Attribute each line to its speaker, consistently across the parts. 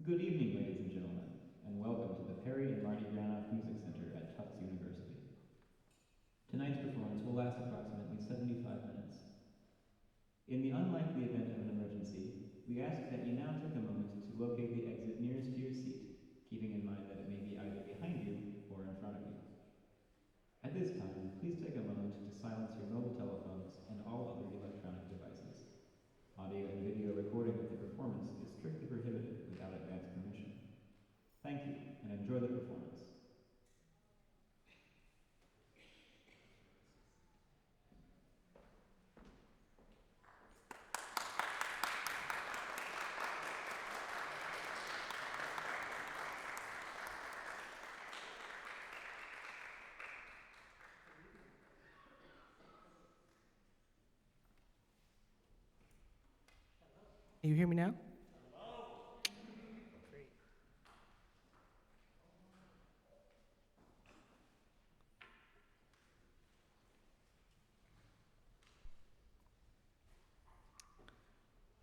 Speaker 1: Good evening, ladies and gentlemen, and welcome to the Perry and Marty Granoff Music Center at Tufts University. Tonight's performance will last approximately 75 minutes. In the unlikely event of an emergency, we ask that you now take a moment to locate the exit nearest to your seat, keeping in mind that it may be either behind you or in front of you. At this time, please take a moment to silence your mobile telephones and all other electronic devices. Audio and video recording of the performance is strictly prohibited without advance permission. Thank you, and enjoy the performance.
Speaker 2: You hear me now? Great.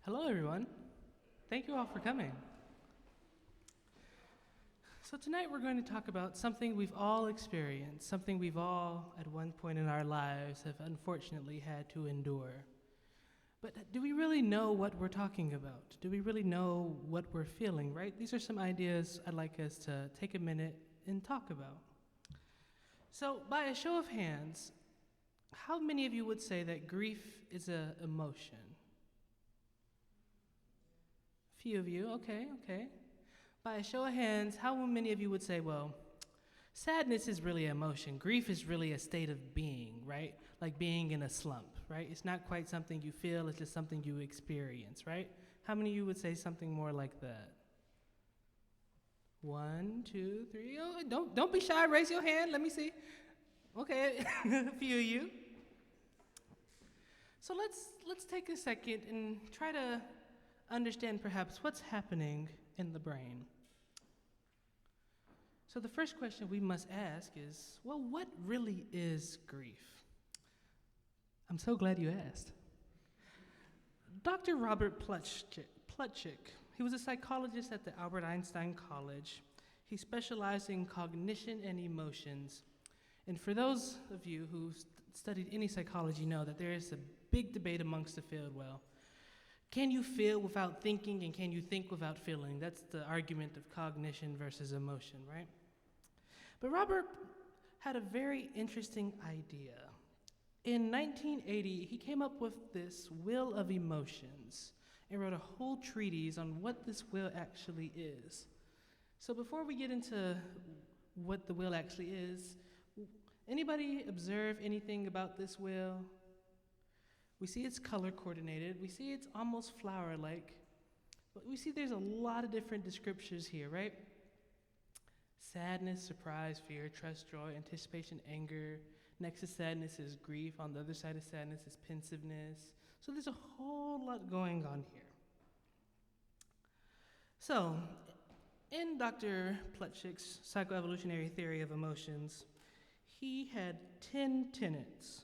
Speaker 2: Hello, everyone. Thank you all for coming. So tonight we're going to talk about something we've all experienced, something we've all, at one point in our lives, have unfortunately had to endure. But do we really know what we're talking about? Do we really know what we're feeling, right? These are some ideas I'd like us to take a minute and talk about. So, by a show of hands, how many of you would say that grief is an emotion? A few of you, okay. By a show of hands, how many of you would say, well, sadness is really an emotion. Grief is really a state of being, right? Like being in a slump, right? It's not quite something you feel, it's just something you experience, right? How many of you would say something more like that? 1, 2, 3. Oh, don't be shy, raise your hand, let me see. Okay, a few of you. So let's take a second and try to understand perhaps what's happening in the brain. So the first question we must ask is, well, what really is grief? I'm so glad you asked. Dr. Robert Plutchik, he was a psychologist at the Albert Einstein College. He specialized in cognition and emotions. And for those of you who studied any psychology know that there is a big debate amongst the field, well, can you feel without thinking and can you think without feeling? That's the argument of cognition versus emotion, right? But Robert had a very interesting idea. In 1980, he came up with this wheel of emotions and wrote a whole treatise on what this wheel actually is. So before we get into what the wheel actually is, anybody observe anything about this wheel? We see it's color coordinated. We see it's almost flower-like. But we see there's a lot of different descriptors here, right? Sadness, surprise, fear, trust, joy, anticipation, anger. Next to sadness is grief. On the other side of sadness is pensiveness. So there's a whole lot going on here. So, in Dr. Plutchik's psychoevolutionary theory of emotions, he had 10 tenets.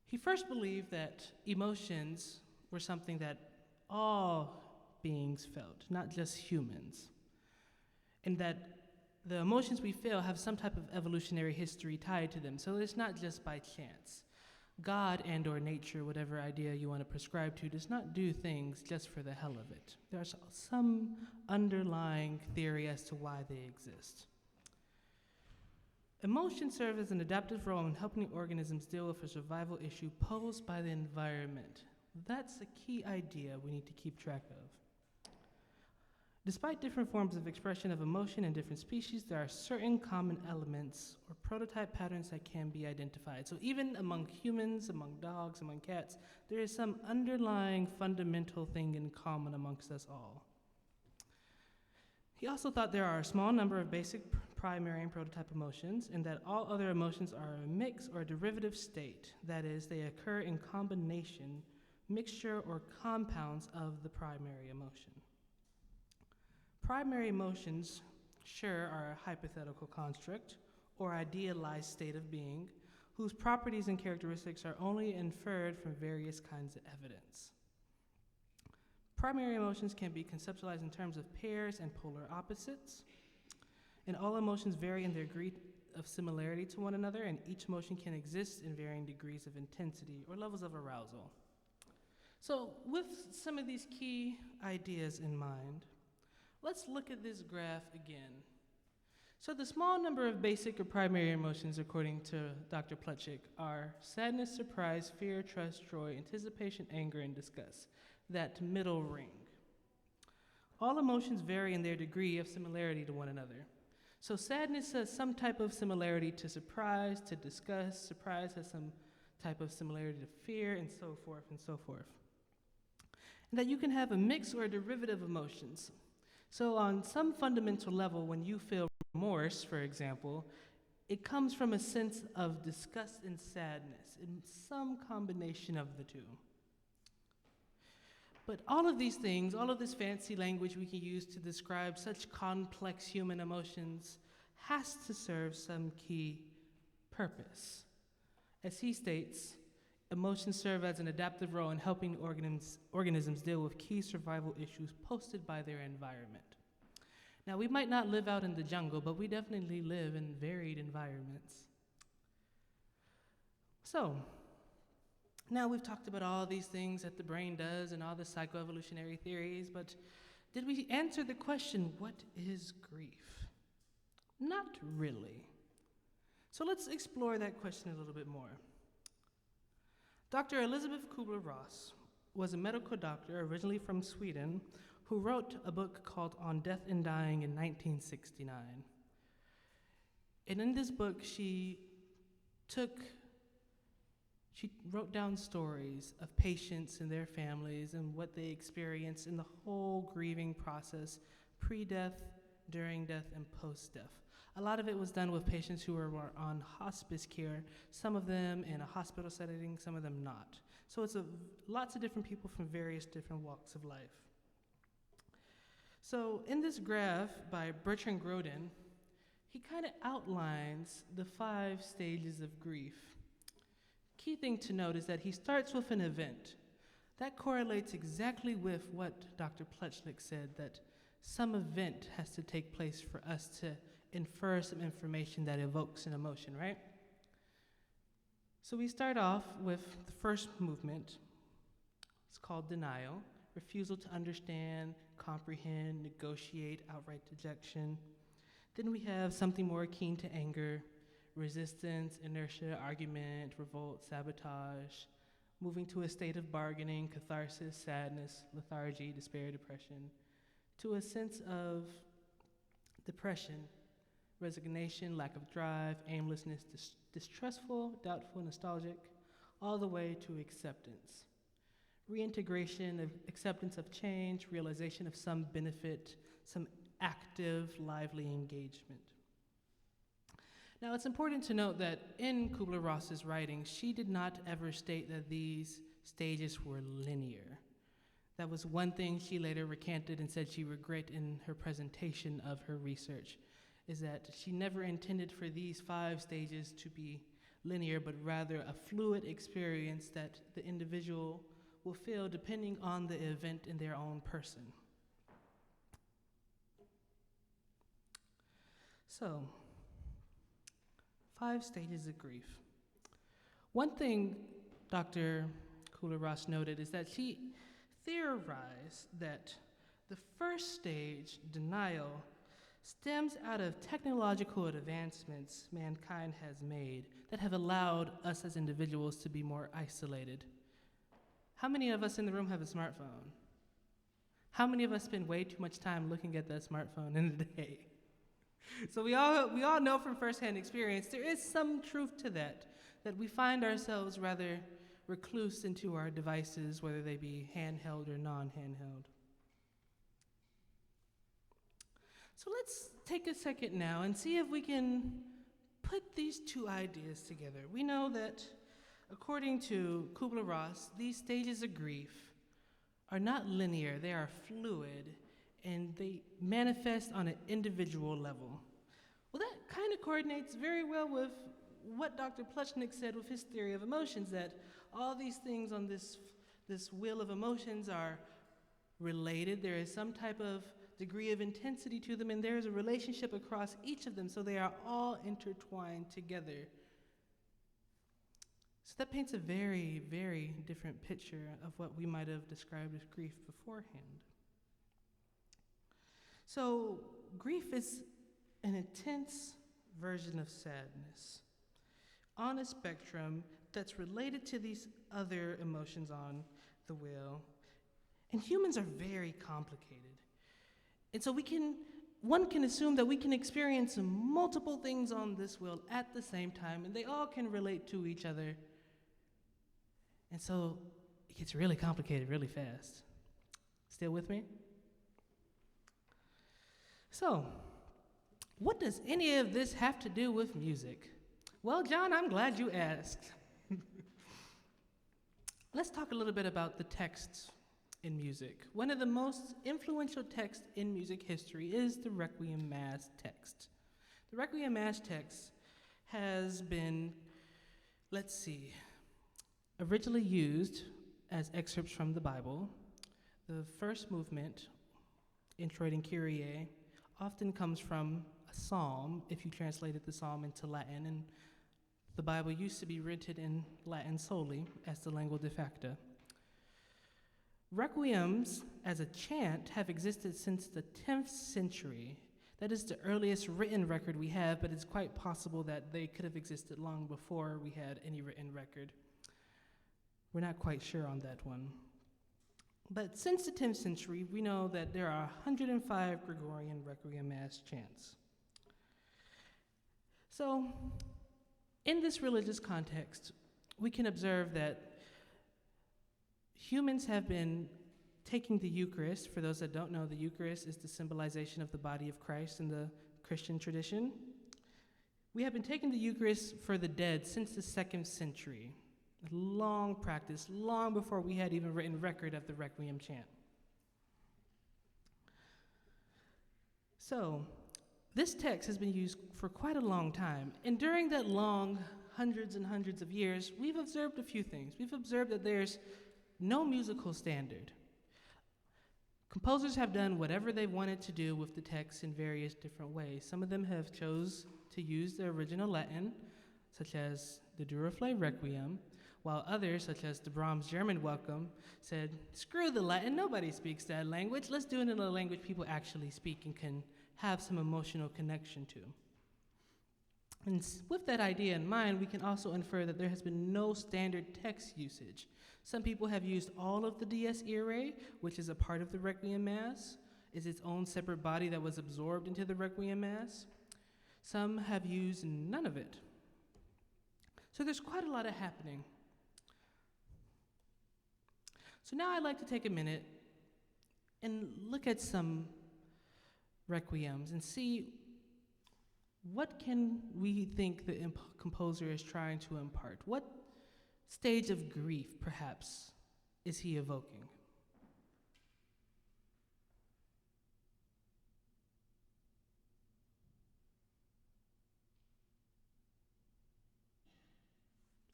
Speaker 2: He first believed that emotions were something that all beings felt, not just humans, and that the emotions we feel have some type of evolutionary history tied to them, so it's not just by chance. God and or nature, whatever idea you want to prescribe to, does not do things just for the hell of it. There's some underlying theory as to why they exist. Emotions serve as an adaptive role in helping organisms deal with a survival issue posed by the environment. That's a key idea we need to keep track of. Despite different forms of expression of emotion in different species, there are certain common elements or prototype patterns that can be identified. So even among humans, among dogs, among cats, there is some underlying fundamental thing in common amongst us all. He also thought there are a small number of basic primary and prototype emotions, and that all other emotions are a mix or a derivative state. That is, they occur in combination, mixture, or compounds of the primary emotion. Primary emotions, sure, are a hypothetical construct or idealized state of being whose properties and characteristics are only inferred from various kinds of evidence. Primary emotions can be conceptualized in terms of pairs and polar opposites. And all emotions vary in their degree of similarity to one another, and each emotion can exist in varying degrees of intensity or levels of arousal. So, with some of these key ideas in mind, let's look at this graph again. So the small number of basic or primary emotions, according to Dr. Plutchik, are sadness, surprise, fear, trust, joy, anticipation, anger, and disgust. That middle ring. All emotions vary in their degree of similarity to one another. So sadness has some type of similarity to surprise, to disgust. Surprise has some type of similarity to fear, and so forth and so forth. And that you can have a mix or a derivative of emotions. So on some fundamental level, when you feel remorse, for example, it comes from a sense of disgust and sadness, in some combination of the two. But all of these things, all of this fancy language we can use to describe such complex human emotions, has to serve some key purpose. As he states, emotions serve as an adaptive role in helping organisms deal with key survival issues posted by their environment. Now, we might not live out in the jungle, but we definitely live in varied environments. So, now we've talked about all these things that the brain does and all the psychoevolutionary theories, but did we answer the question, what is grief? Not really. So let's explore that question a little bit more. Dr. Elizabeth Kubler-Ross was a medical doctor originally from Sweden who wrote a book called On Death and Dying in 1969. And in this book, she wrote down stories of patients and their families and what they experienced in the whole grieving process, pre-death, during death, and post-death. A lot of it was done with patients who were on hospice care, some of them in a hospital setting, some of them not. So it's lots of different people from various different walks of life. So in this graph by Bertrand Grodin, he kind of outlines the 5 stages of grief. Key thing to note is that he starts with an event. That correlates exactly with what Dr. Plutchik said, that some event has to take place for us to infer some information that evokes an emotion, right? So we start off with the first movement. It's called denial, refusal to understand, comprehend, negotiate, outright dejection. Then we have something more akin to anger, resistance, inertia, argument, revolt, sabotage, moving to a state of bargaining, catharsis, sadness, lethargy, despair, depression, to a sense of depression, resignation, lack of drive, aimlessness, distrustful, doubtful, nostalgic, all the way to acceptance. Reintegration, of acceptance of change, realization of some benefit, some active, lively engagement. Now, it's important to note that in Kubler-Ross's writing, she did not ever state that these stages were linear. That was one thing she later recanted and said she regret in her presentation of her research, is that she never intended for these 5 stages to be linear, but rather a fluid experience that the individual will feel depending on the event in their own person. So, 5 stages of grief. One thing Dr. Kubler-Ross noted is that she theorized that the first stage, denial, stems out of technological advancements mankind has made that have allowed us as individuals to be more isolated. How many of us in the room have a smartphone? How many of us spend way too much time looking at that smartphone in a day? So we all know from firsthand experience there is some truth to that we find ourselves rather recluse into our devices, whether they be handheld or non-handheld. So let's take a second now and see if we can put these 2 ideas together. We know that, according to Kubler-Ross, these stages of grief are not linear, they are fluid, and they manifest on an individual level. Well, that kind of coordinates very well with what Dr. Plutchik said with his theory of emotions, that all these things on this wheel of emotions are related. There is some type of degree of intensity to them, and there is a relationship across each of them, so they are all intertwined together. So that paints a very, very different picture of what we might have described as grief beforehand. So grief is an intense version of sadness on a spectrum that's related to these other emotions on the wheel. And humans are very complicated. And so one can assume that we can experience multiple things on this wheel at the same time, and they all can relate to each other. And so it gets really complicated really fast. Still with me? So, what does any of this have to do with music? Well, John, I'm glad you asked. Let's talk a little bit about the texts in music. One of the most influential texts in music history is the Requiem Mass text. The Requiem Mass text has been, originally used as excerpts from the Bible. The first movement, Introit and Kyrie, often comes from a psalm, if you translated the psalm into Latin, and the Bible used to be written in Latin solely as the lingua de facto. Requiems as a chant have existed since the 10th century. That is the earliest written record we have, but it's quite possible that they could have existed long before we had any written record. We're not quite sure on that one. But since the 10th century, we know that there are 105 Gregorian Requiem Mass chants. So, in this religious context, we can observe that humans have been taking the Eucharist. For those that don't know, the Eucharist is the symbolization of the body of Christ in the Christian tradition. We have been taking the Eucharist for the dead since the 2nd century. A long practice, long before we had even written record of the Requiem chant. So, this text has been used for quite a long time, and during that long hundreds and hundreds of years, we've observed a few things. We've observed that there's no musical standard. Composers have done whatever they wanted to do with the text in various different ways. Some of them have chose to use the original Latin, such as the Duraflé Requiem, while others, such as the Brahms German Welcome, said, screw the Latin, nobody speaks that language, let's do it in a language people actually speak and can have some emotional connection to. And with that idea in mind, we can also infer that there has been no standard text usage. Some people have used all of the Dies Irae, which is a part of the Requiem Mass, is its own separate body that was absorbed into the Requiem Mass. Some have used none of it. So there's quite a lot of happening. So now I'd like to take a minute and look at some requiems and see what can we think the composer is trying to impart. What stage of grief, perhaps, is he evoking?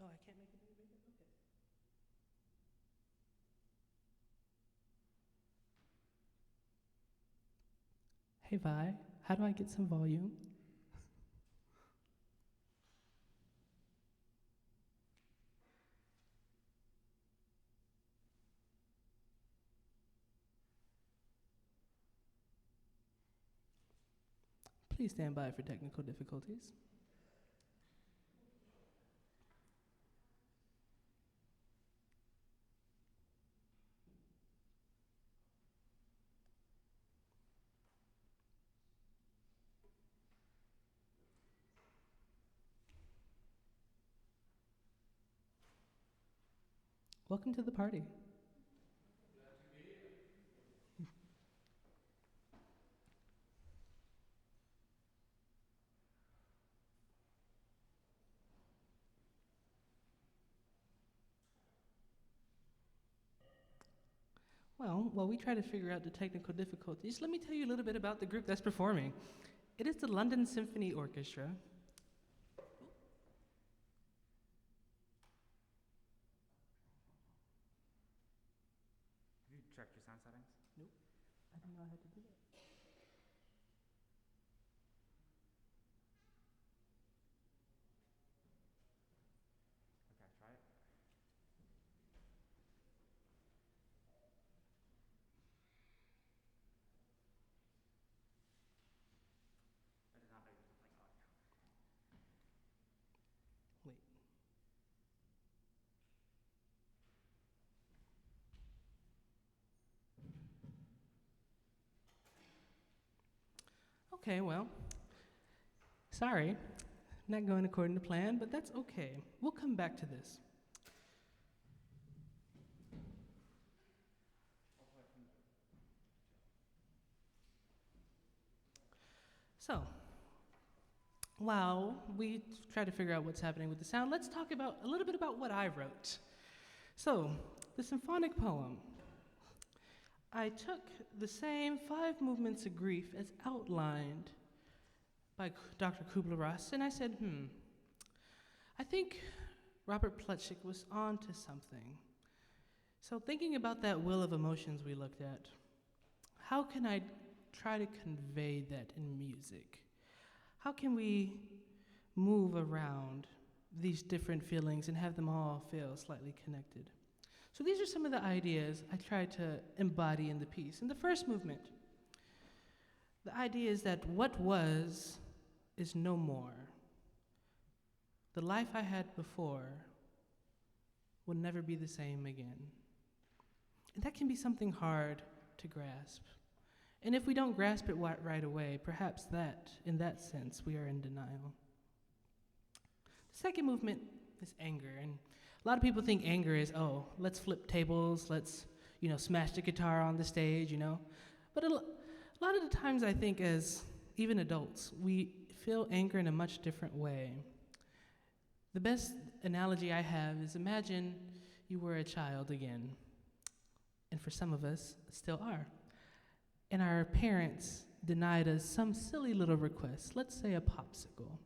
Speaker 2: Oh, I can't make it any bigger? Okay. Hey Vi, how do I get some volume? Please stand by for technical difficulties. Welcome to the party. Well, while we try to figure out the technical difficulties, let me tell you a little bit about the group that's performing. It is the London Symphony Orchestra. Have
Speaker 3: you checked your sound settings?
Speaker 2: Nope. Okay, well, sorry, not going according to plan, but that's okay. We'll come back to this. So, while we try to figure out what's happening with the sound, let's talk about a little bit about what I wrote. So, the symphonic poem. I took the same 5 movements of grief as outlined by Dr. Kubler-Ross, and I said, I think Robert Plutchik was onto something. So thinking about that wheel of emotions we looked at, how can I try to convey that in music? How can we move around these different feelings and have them all feel slightly connected? So these are some of the ideas I tried to embody in the piece. In the first movement, the idea is that what was is no more. The life I had before will never be the same again. And that can be something hard to grasp. And if we don't grasp it right away, perhaps that, in that sense, we are in denial. The second movement is anger. And a lot of people think anger is, oh, let's flip tables, let's, smash the guitar on the stage, But a lot of the times I think as even adults, we feel anger in a much different way. The best analogy I have is imagine you were a child again. And for some of us, still are. And our parents denied us some silly little request, let's say a popsicle.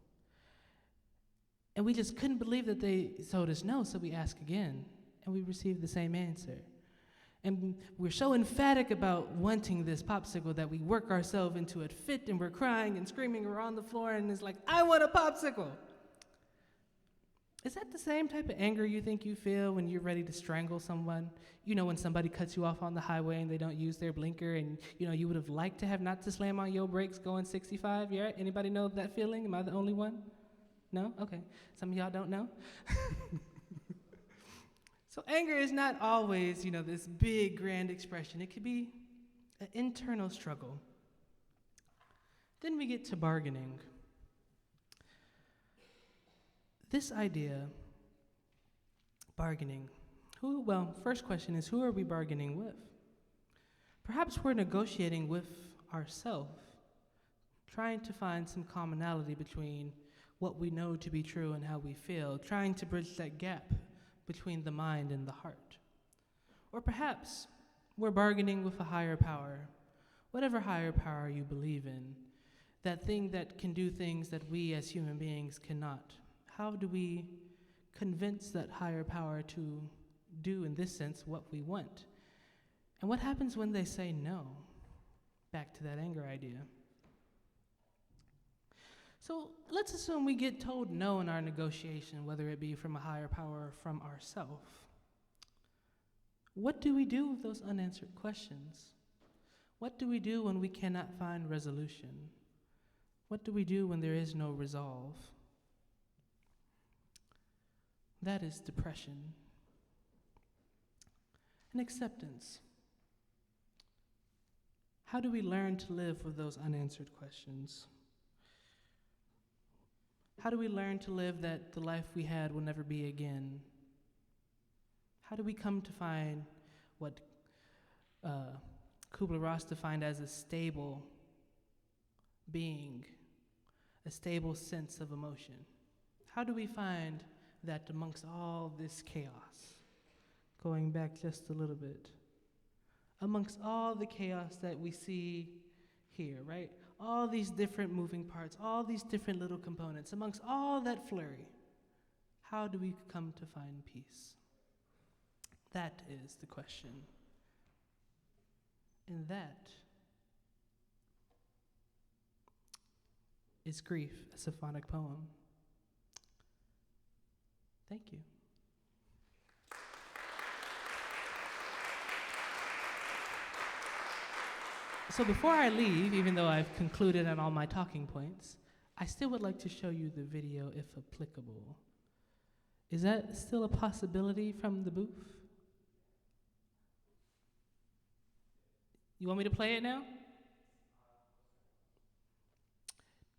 Speaker 2: And we just couldn't believe that they told us no, so we asked again, and we received the same answer. And we're so emphatic about wanting this popsicle that we work ourselves into a fit, and we're crying and screaming, we're on the floor, and it's like, I want a popsicle. Is that the same type of anger you think you feel when you're ready to strangle someone? When somebody cuts you off on the highway and they don't use their blinker, and you would have liked to have not to slam on your brakes going 65, yeah? Anybody know that feeling? Am I the only one? No? Okay. Some of y'all don't know? So anger is not always, this big, grand expression. It could be an internal struggle. Then we get to bargaining. This idea, bargaining, first question is, who are we bargaining with? Perhaps we're negotiating with ourselves, trying to find some commonality between what we know to be true and how we feel, trying to bridge that gap between the mind and the heart. Or perhaps we're bargaining with a higher power, whatever higher power you believe in, that thing that can do things that we as human beings cannot. How do we convince that higher power to do, in this sense, what we want? And what happens when they say no? Back to that anger idea. So let's assume we get told no in our negotiation, whether it be from a higher power or from ourselves. What do we do with those unanswered questions? What do we do when we cannot find resolution? What do we do when there is no resolve? That is depression. And acceptance. How do we learn to live with those unanswered questions? How do we learn to live that the life we had will never be again? How do we come to find what Kubler-Ross defined as a stable being, a stable sense of emotion? How do we find that amongst all this chaos, going back just a little bit, amongst all the chaos that we see here, right? All these different moving parts, all these different little components, amongst all that flurry, how do we come to find peace? That is the question. And that is Grief, a symphonic poem. Thank you. So before I leave, even though I've concluded on all my talking points, I still would like to show you the video if applicable. Is that still a possibility from the booth? You want me to play it now?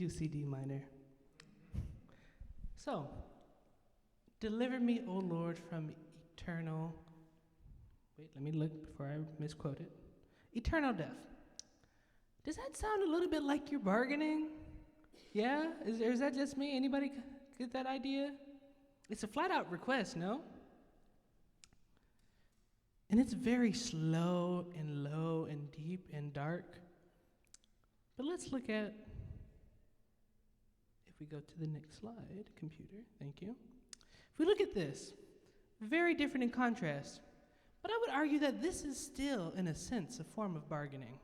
Speaker 2: QCD minor. So, deliver me, O Lord, from eternal. Wait, let me look before I misquote it. Eternal death. Does that sound a little bit like you're bargaining? Yeah? Is that just me? Anybody get that idea? It's a flat out request, no? And it's very slow and low and deep and dark. But let's look at, if we go to the next slide, computer, thank you. If we look at this, very different in contrast, but I would argue that this is still, in a sense, a form of bargaining.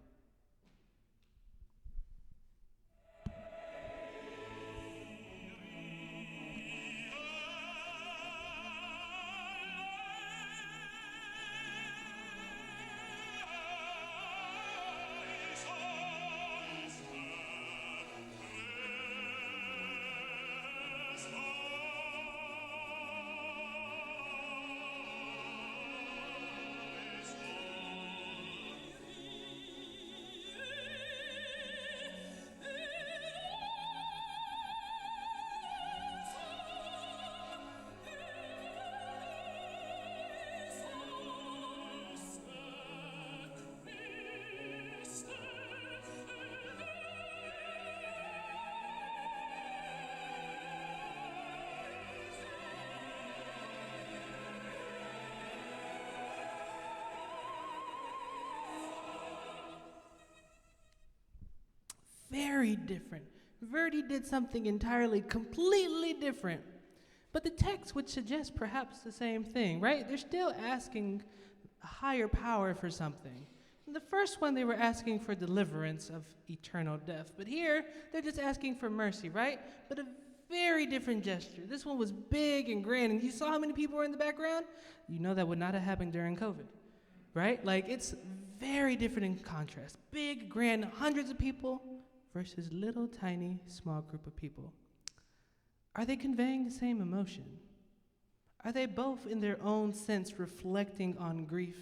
Speaker 2: Very different. Verdi did something entirely, completely different. But the text would suggest perhaps the same thing, right? They're still asking a higher power for something. In the first one, they were asking for deliverance of eternal death. But here, they're just asking for mercy, right? But a very different gesture. This one was big and grand. And you saw how many people were in the background? You know that would not have happened during COVID, right? Like, it's very different in contrast. Big, grand, hundreds of people versus little, tiny, small group of people. Are they conveying the same emotion? Are they both, in their own sense, reflecting on grief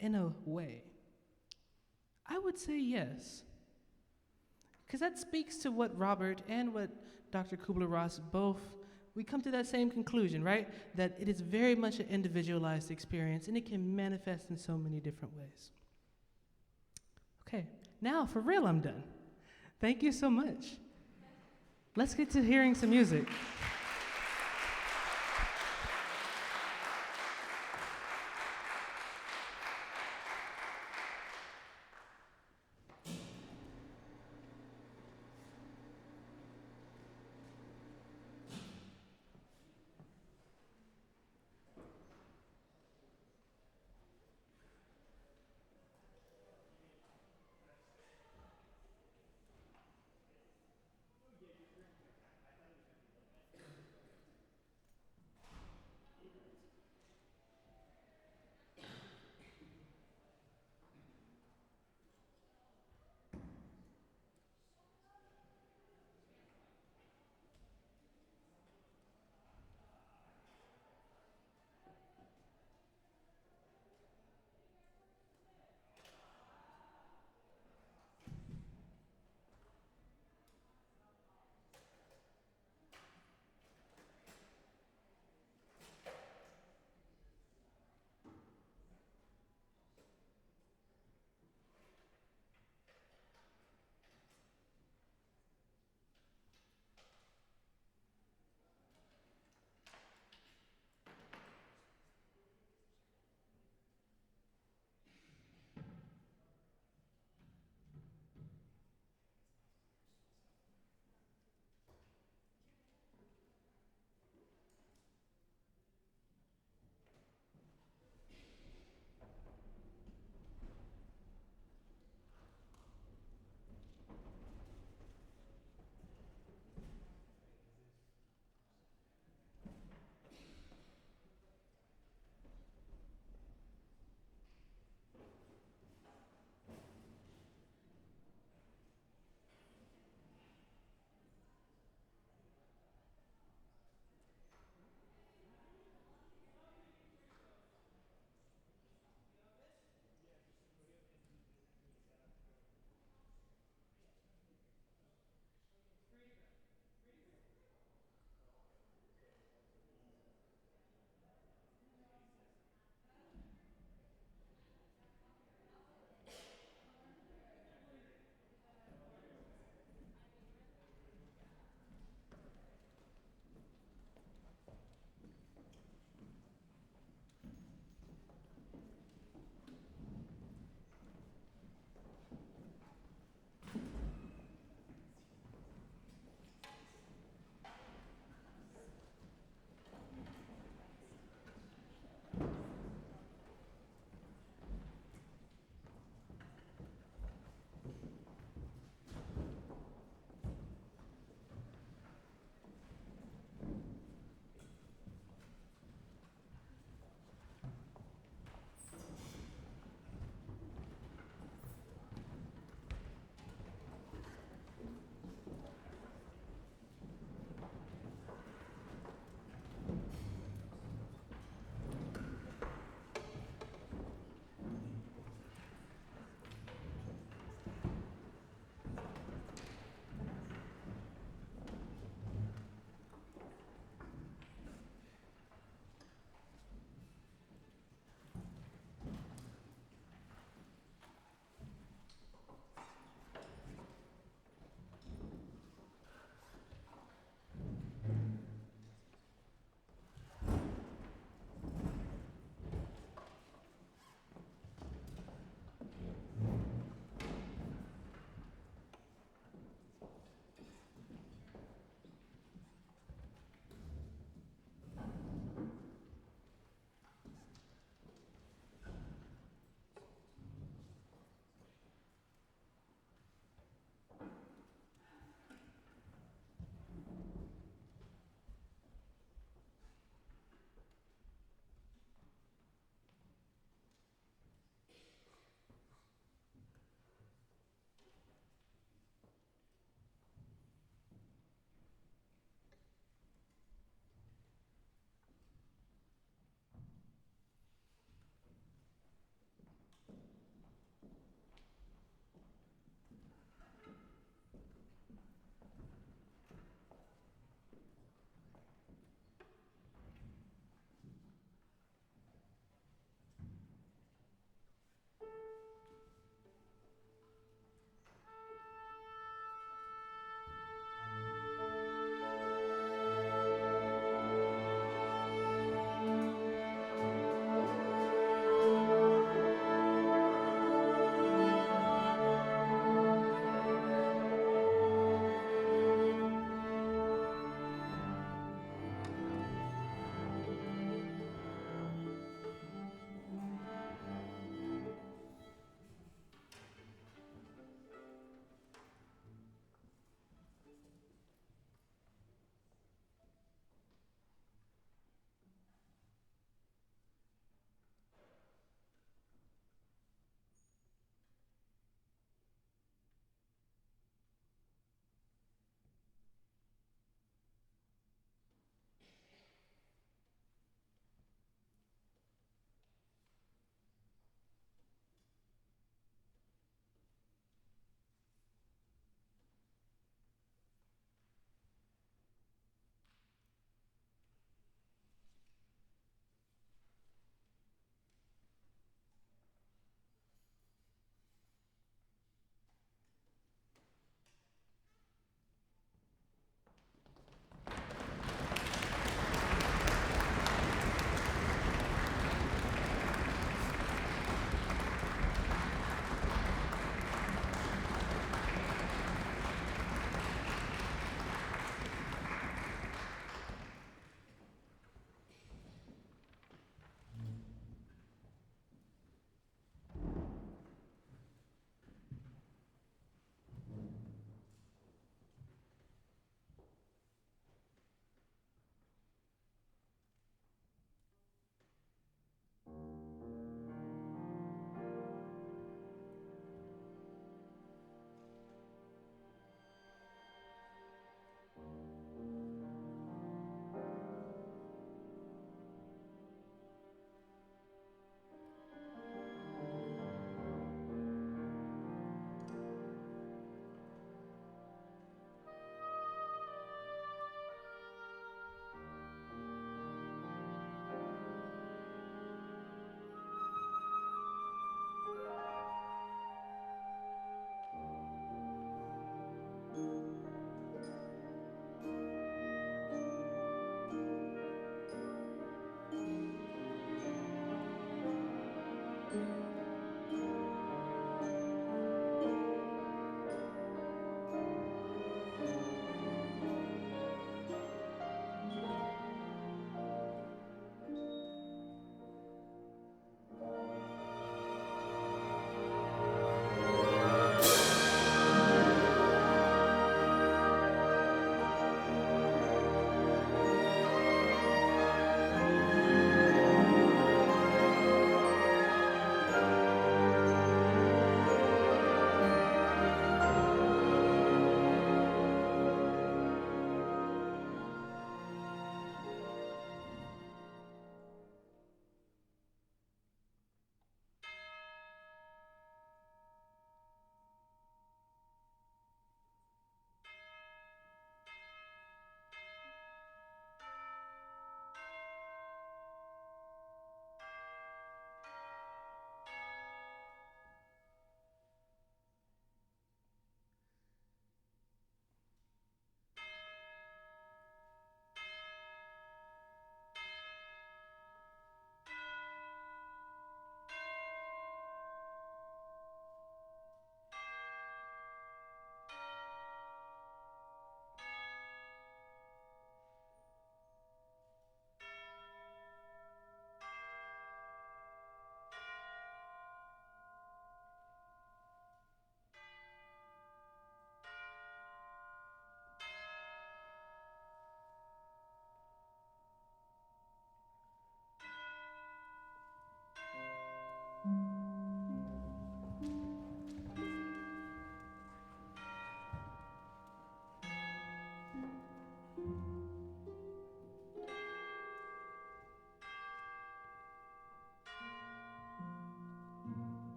Speaker 2: in a way? I would say yes. Because that speaks to what Robert and what Dr. Kubler-Ross both, we come to that same conclusion, right? That it is very much an individualized experience, and it can manifest in so many different ways. Okay, now for real, I'm done. Thank you so much. Let's get to hearing some music.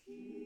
Speaker 4: Praise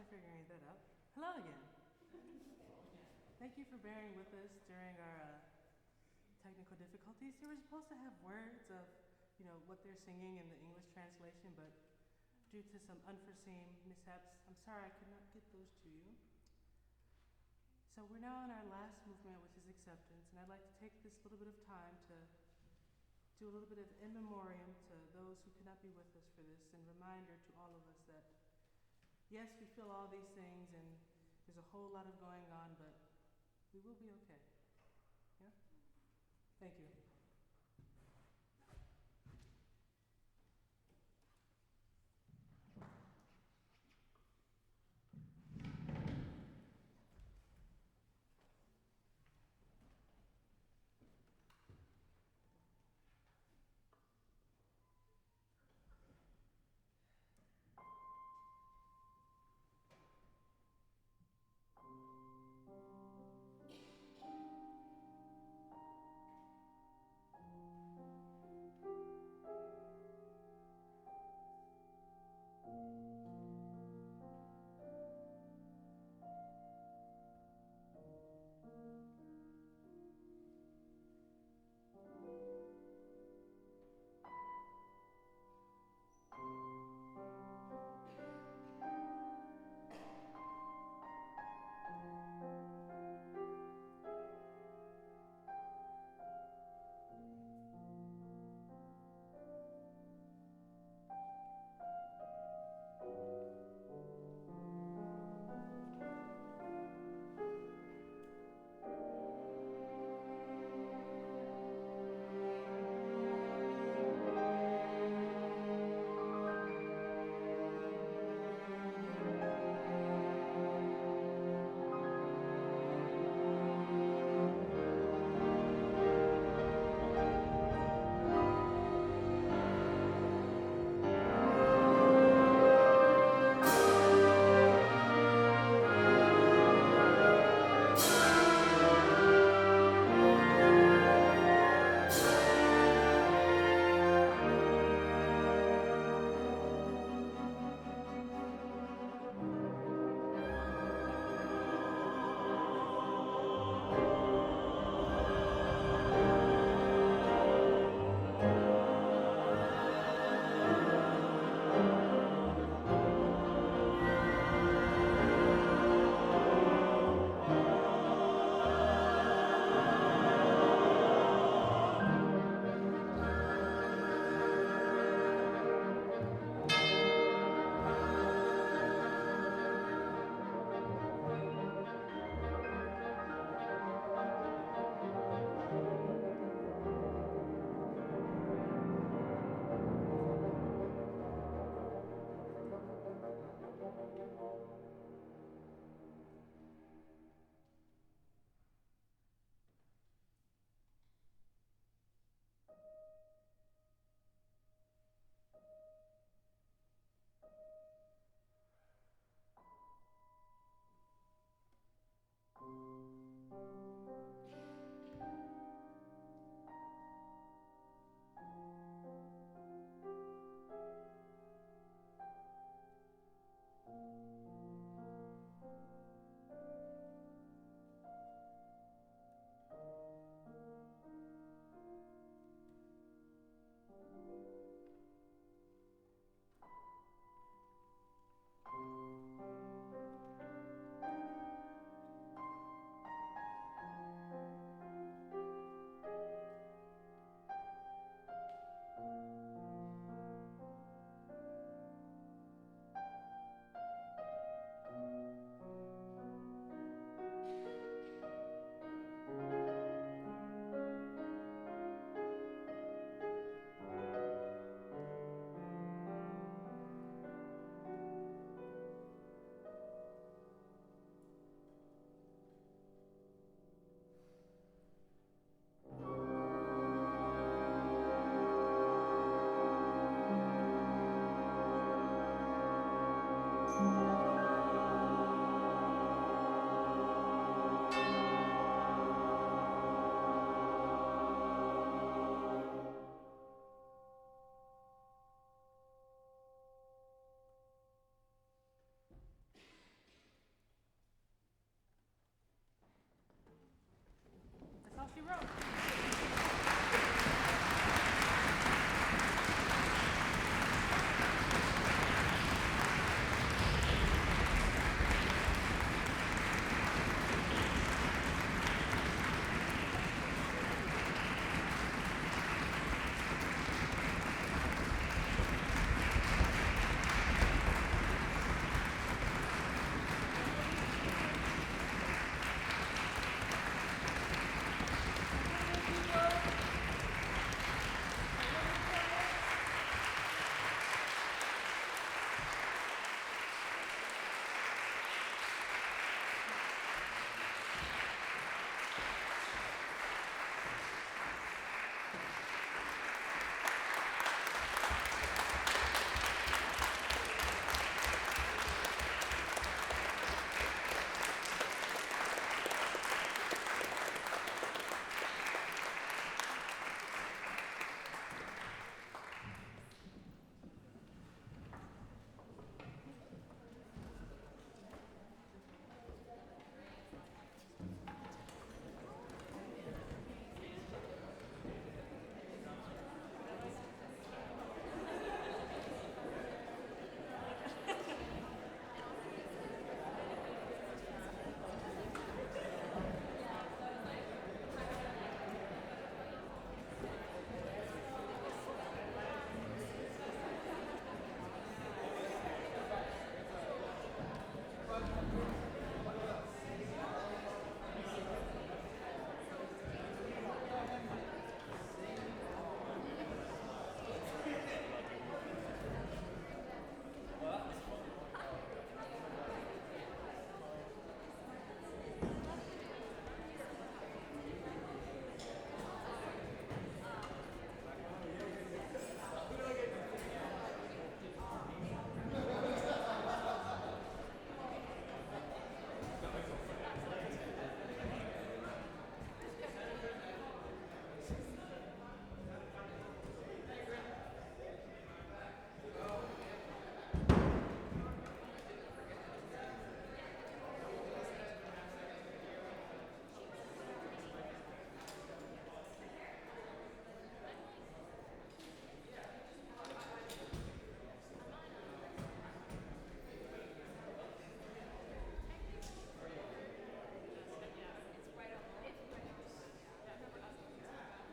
Speaker 2: still figuring that out. Hello again. Thank you for bearing with us during our technical difficulties. They were supposed to have words of, what they're singing in the English translation, but due to some unforeseen mishaps, I'm sorry I could not get those to you. So we're now on our last movement, which is acceptance, and I'd like to take this little bit of time to do a little bit of in memoriam to those who could not be with us for this, and reminder to all of us that, yes, we feel all these things, and there's a whole lot of going on, but we will be okay. Yeah? Thank you.